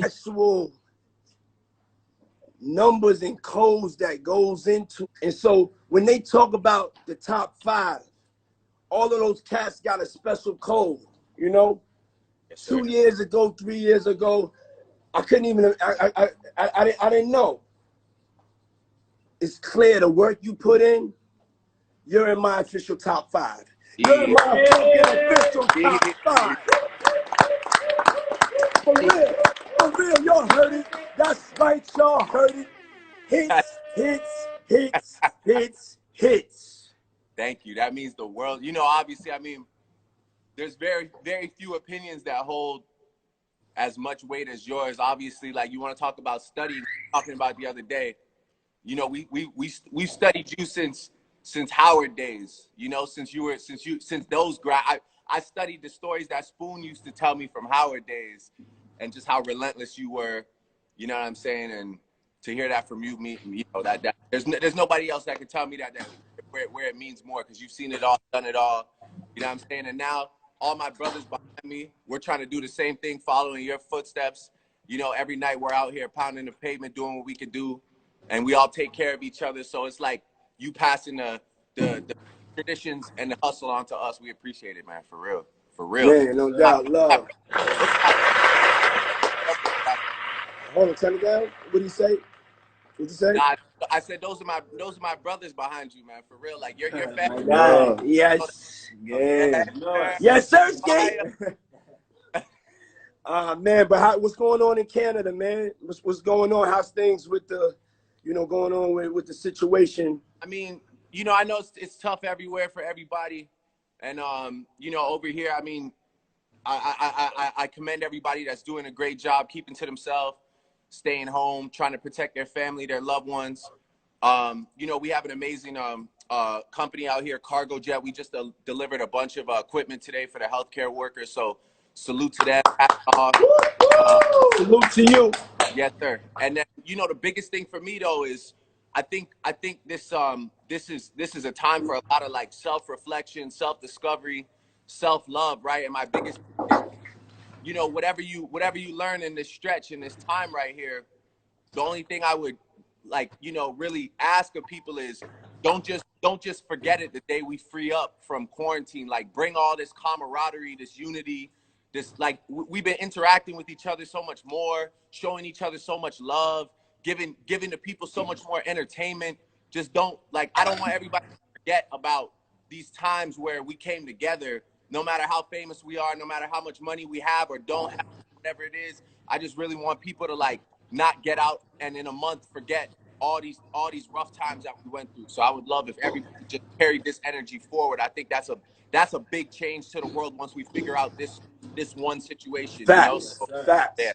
actual numbers and codes that goes into. And so when they talk about the top 5, all of those cats got a special code, you know? Yes, 2 years ago, 3 years ago, I couldn't even, I didn't know. It's clear the work you put in, you're in my official top 5. You're in my official top 5. For real, y'all heard it. That's right, y'all heard it. Hits, hits, hits, hits, hits. Thank you. That means the world. You know, obviously, I mean, there's very, very few opinions that hold as much weight as yours. Obviously, like you want to talk about studying, talking about the other day, you know, we studied you since Howard days, you know, since those I studied the stories that Spoon used to tell me from Howard days and just how relentless you were, you know what I'm saying? And to hear that from you, you know, that there's nobody else that can tell me that where it means more, because you've seen it all, done it all, you know what I'm saying? And now all my brothers behind me, we're trying to do the same thing, following your footsteps. You know, every night we're out here pounding the pavement, doing what we can do, and we all take care of each other. So it's like you passing the traditions and the hustle on to us. We appreciate it, man, for real. For real. Man, no doubt, love. Hold on, turn it down. What do you say? What'd you say? Nah, I said those are my brothers behind you, man. For real. Like your family. Yes. Yeah. Yes, sir, Skate. Man, but what's going on in Canada, man? What's going on? How's things with the, you know, going on with the situation? I mean, you know, I know it's tough everywhere for everybody, and you know, over here, I mean, I commend everybody that's doing a great job keeping to themselves, staying home, trying to protect their family, their loved ones. You know, we have an amazing company out here, Cargo Jet. We just delivered a bunch of equipment today for the healthcare workers. So salute to them. Salute to you. Yes, sir. And then, you know, the biggest thing for me though is I think this is a time for a lot of like self-reflection, self-discovery, self-love, right? And my biggest, you know, whatever you learn in this stretch, in this time right here, the only thing I would like, you know, really ask of people is don't just forget it the day we free up from quarantine. Like, bring all this camaraderie, this unity, this, like, we've been interacting with each other so much more, showing each other so much love, giving the people so much more entertainment. Just don't, like, I don't want everybody to forget about these times where we came together, no matter how famous we are, no matter how much money we have or don't have, whatever it is. I just really want people to, like, not get out and in a month forget all these rough times that we went through. So I would love if everybody just carried this energy forward. I think that's a big change to the world once we figure out this one situation. Facts, you know? So, facts, yeah.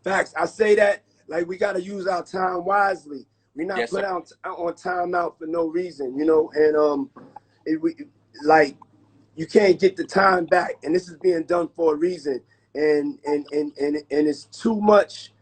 facts. I say that like we got to use our time wisely. We're not Yes, put sir. out on timeout for no reason, you know. And like you can't get the time back, and this is being done for a reason. And it's too much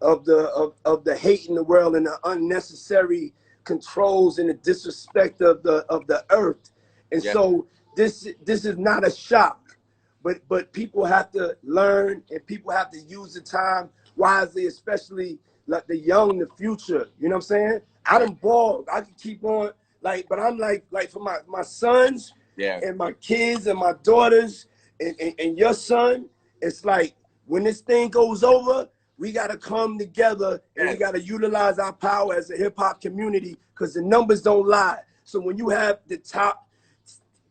of the hate in the world and the unnecessary controls and the disrespect of the earth. And Yeah. so this is not a shock, but people have to learn and people have to use the time wisely, especially like the young, the future. You know what I'm saying? I done balled. I can keep on like, but I'm like for my sons and my kids and my daughters and your son, it's like when this thing goes over, we got to come together and we got to utilize our power as a hip hop community, because the numbers don't lie. So when you have the top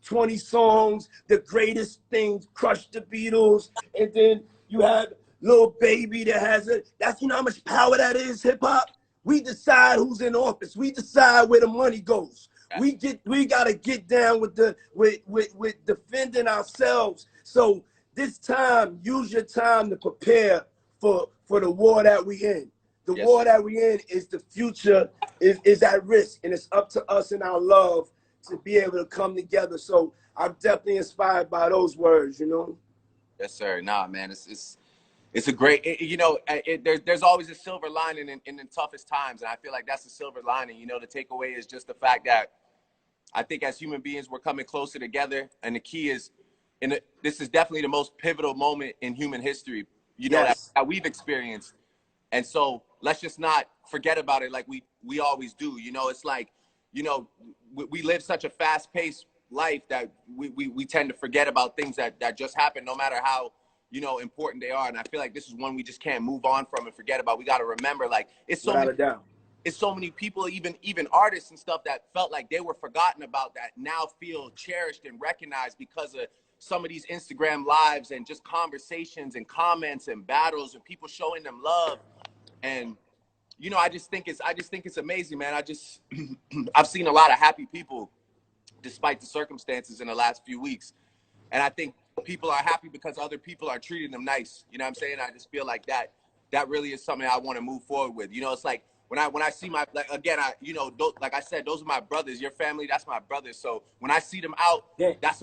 20 songs, the greatest things, Crush the Beatles, and then you have Lil Baby that has it, that's, you know how much power that is, hip hop? We decide who's in office. We decide where the money goes. We got to get down with with defending ourselves. So this time, use your time to prepare for the war that we in. The war that we in is the future is at risk, and it's up to us and our love to be able to come together. So I'm definitely inspired by those words, you know? Yes, sir. Nah, man, it's a great, you know, there's always a silver lining in the toughest times. And I feel like that's the silver lining. You know, the takeaway is just the fact that I think as human beings, we're coming closer together. And the key is, this is definitely the most pivotal moment in human history. you know, Yes. that we've experienced. And so let's just not forget about it like we always do. You know, it's like, you know, we live such a fast-paced life that we tend to forget about things that just happen, no matter how, you know, important they are. And I feel like this is one we just can't move on from and forget about. We got to remember, like, Without a doubt. it's so many people, even artists and stuff, that felt like they were forgotten about, that now feel cherished and recognized because of some of these Instagram lives and just conversations and comments and battles and people showing them love. And you know, I just think it's amazing, man. I've seen a lot of happy people despite the circumstances in the last few weeks. And I think people are happy because other people are treating them nice. You know what I'm saying? I just feel like that really is something I want to move forward with. You know, it's like when I see my, like, again, like I said, those are my brothers. Your family, that's my brothers. So when I see them out, Yeah. that's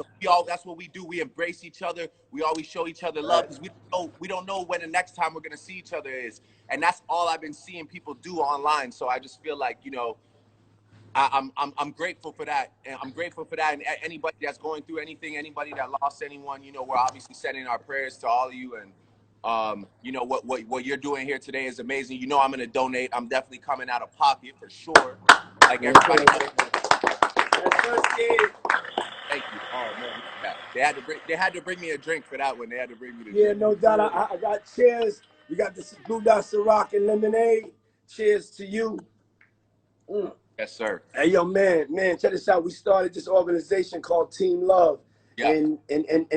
what we do. We embrace each other. We always show each other love, Right. because we don't know when the next time we're gonna see each other is. And that's all I've been seeing people do online. So I just feel like, you know, I'm grateful for that, and I'm grateful for that. And anybody that's going through anything, anybody that lost anyone, you know, we're obviously sending our prayers to all of you. And you know, what you're doing here today is amazing. You know, I'm gonna donate. I'm definitely coming out of pocket for sure, like everybody else. Thank you. Oh man, look at that. They had to bring me a drink for that one. They had to bring me the Yeah, drink. no doubt. I got cheers. We got this Blue Dot Ciroc and lemonade. Cheers to you. Mm. Yes, sir. Hey, yo, man, check this out. We started this organization called Team Love, Yeah. and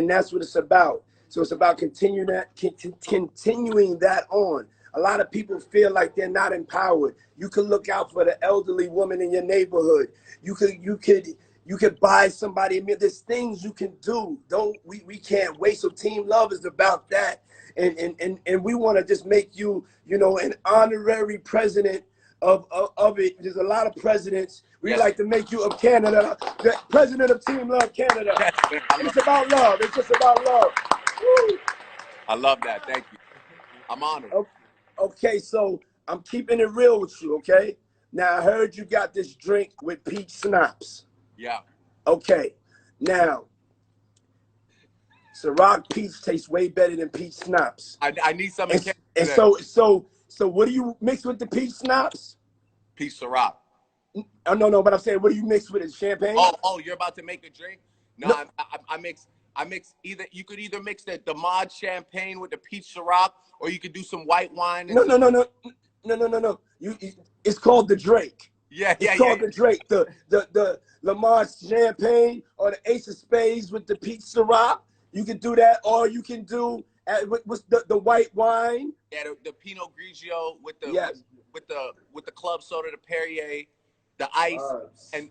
that's what it's about. So it's about continuing that on. A lot of people feel like they're not empowered. You can look out for the elderly woman in your neighborhood. You could buy somebody. There's things you can do. We can't wait. So Team Love is about that, and we want to just make you, you know, an honorary president of it. There's a lot of presidents. We Yes. like to make you of Canada, the president of Team Love Canada. Yes, man. It's about love. It's just about love. Woo. I love that. Thank you. I'm honored. Okay, so I'm keeping it real with you, okay? Now, I heard you got this drink with peach schnapps. Yeah. Okay, now, Ciroc peach tastes way better than peach schnapps. I need some. And so what do you mix with the peach schnapps? Peach Ciroc. Oh, no, but I'm saying, what do you mix with it? Champagne? Oh, you're about to make a drink? No, No. I mix either. You could either mix the Mod champagne with the peach Ciroc, or you could do some white wine. And No. It's called the Drake. It's called the Drake. The Lamar champagne or the Ace of Spades with the peach Ciroc. You can do that, or you can do what's the white wine. Yeah, the Pinot Grigio with the Yes. with the club soda, the Perrier, the ice, and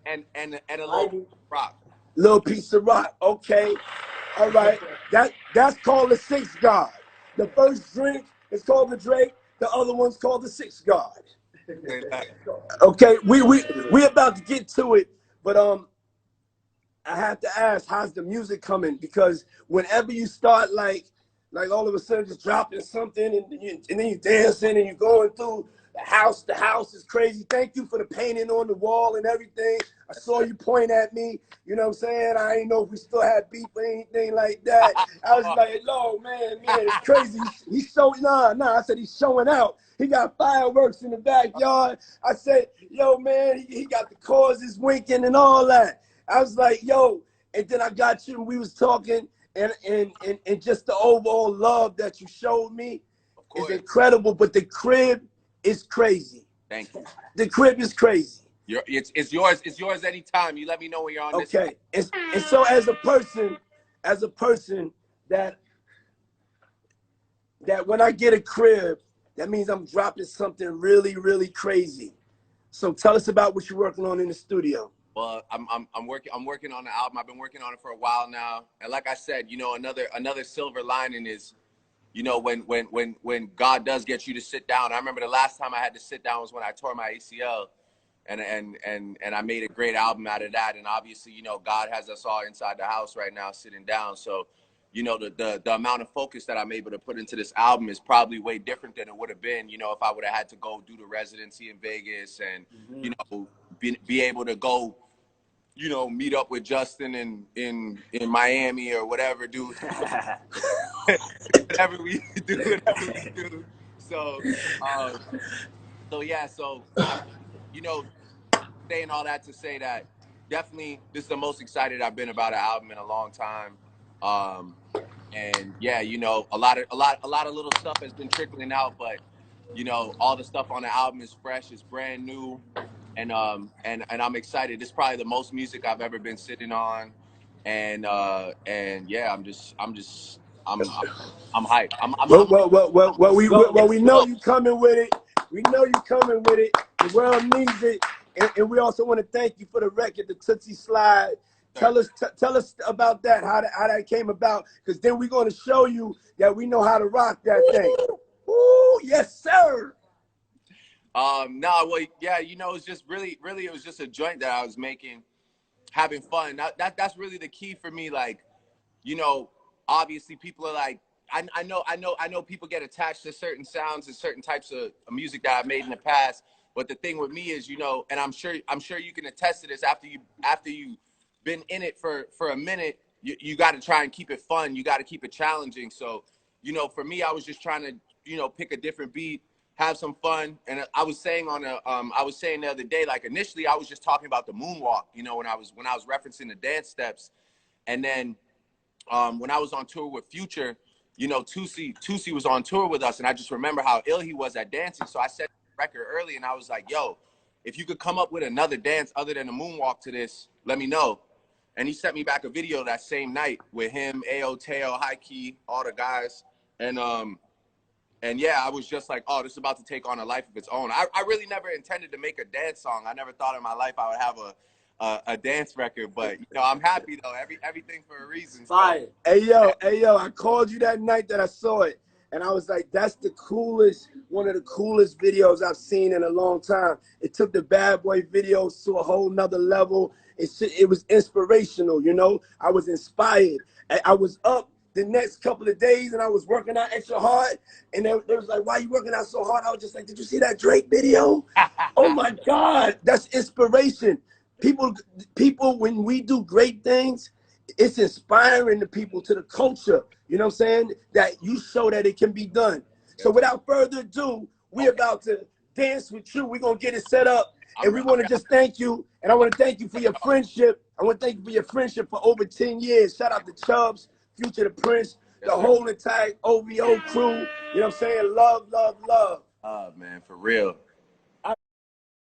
a little rock. Little piece of rock. Okay. All right. That's called the Sixth God. The first drink is called the Drake. The other one's called the Sixth God. Okay. We about to get to it, but I have to ask, how's the music coming? Because whenever you start like all of a sudden just dropping something and then you dancing and you're going through the house is crazy. Thank you for the painting on the wall and everything. I saw you point at me. You know what I'm saying? I ain't know if we still had beef or anything like that. I was like, no, man, it's crazy. He's showing, I said he's showing out. He got fireworks in the backyard. I said, yo, man, he got the causes winking and all that. I was like, yo, and then I got you and we was talking and just the overall love that you showed me is incredible, but the crib is crazy. Thank you. The crib is crazy. It's yours. It's yours anytime. You let me know when you're on this. Okay. And so as a person that when I get a crib, that means I'm dropping something really, really crazy. So tell us about what you're working on in the studio. Well, I'm working on the album. I've been working on it for a while now. And like I said, you know, another silver lining is, you know, when God does get you to sit down. I remember the last time I had to sit down was when I tore my ACL, and I made a great album out of that. And obviously, you know, God has us all inside the house right now sitting down. So, you know, the amount of focus that I'm able to put into this album is probably way different than it would have been, you know, if I would have had to go do the residency in Vegas and, you know, be able to go, you know, meet up with Justin in Miami or whatever, dude. whatever we do, whatever we do. So, um, so yeah, so I mean, you know, saying all that to say that definitely this is the most excited I've been about an album in a long time. Um, and yeah, you know, a lot of little stuff has been trickling out, but you know, all the stuff on the album is fresh, it's brand new, and I'm excited. This is probably the most music I've ever been sitting on, and yeah, I'm hyped. Well, I'm well, well, well, well, let's go, we let's know go. you coming with it. We know you coming with it. The world needs it, and we also want to thank you for the record, the Tootsie Slide. Sir. Tell us about that, how that came about, because then we're going to show you that we know how to rock that thing. Ooh, yes, sir. No, well, yeah, you know, it's just really, it was just a joint that I was making, having fun. That's really the key for me. Like, you know, obviously people are like, I know people get attached to certain sounds and certain types of music that I've made in the past. But the thing with me is, you know, and I'm sure you can attest to this after you been in it for a minute, you got to try and keep it fun. You got to keep it challenging. So, you know, for me, I was just trying to, you know, pick a different beat, have some fun. And I was saying I was saying the other day, like initially I was just talking about the moonwalk, you know, when I was referencing the dance steps. And then when I was on tour with Future, you know, Tusi was on tour with us, and I just remember how ill he was at dancing. So I said the record early, and I was like, "Yo, if you could come up with another dance other than the moonwalk to this, let me know." And he sent me back a video that same night with him, Ao Teo, High Key, all the guys, and yeah, I was just like, "Oh, this is about to take on a life of its own." I really never intended to make a dance song. I never thought in my life I would have a dance record, but you know, I'm happy though. Everything for a reason. So. Fire. Hey yo, I called you that night that I saw it, and I was like, that's the coolest, one of the coolest videos I've seen in a long time. It took the Bad Boy videos to a whole nother level. It was inspirational, you know. I was inspired. I was up the next couple of days and I was working out extra hard, and they was like, why you working out so hard? I was just like, did you see that Drake video? Oh my God, that's inspiration. People, when we do great things, it's inspiring the people, to the culture. You know what I'm saying? That you show that it can be done. So without further ado, we're about to dance with you. We're going to get it set up. And we want to just thank you. And I want to thank you for your friendship. I want to thank you for your friendship for over 10 years. Shout out to Chubbs, Future the Prince, the whole entire OVO crew. You know what I'm saying? Love, love, love. Oh man, for real.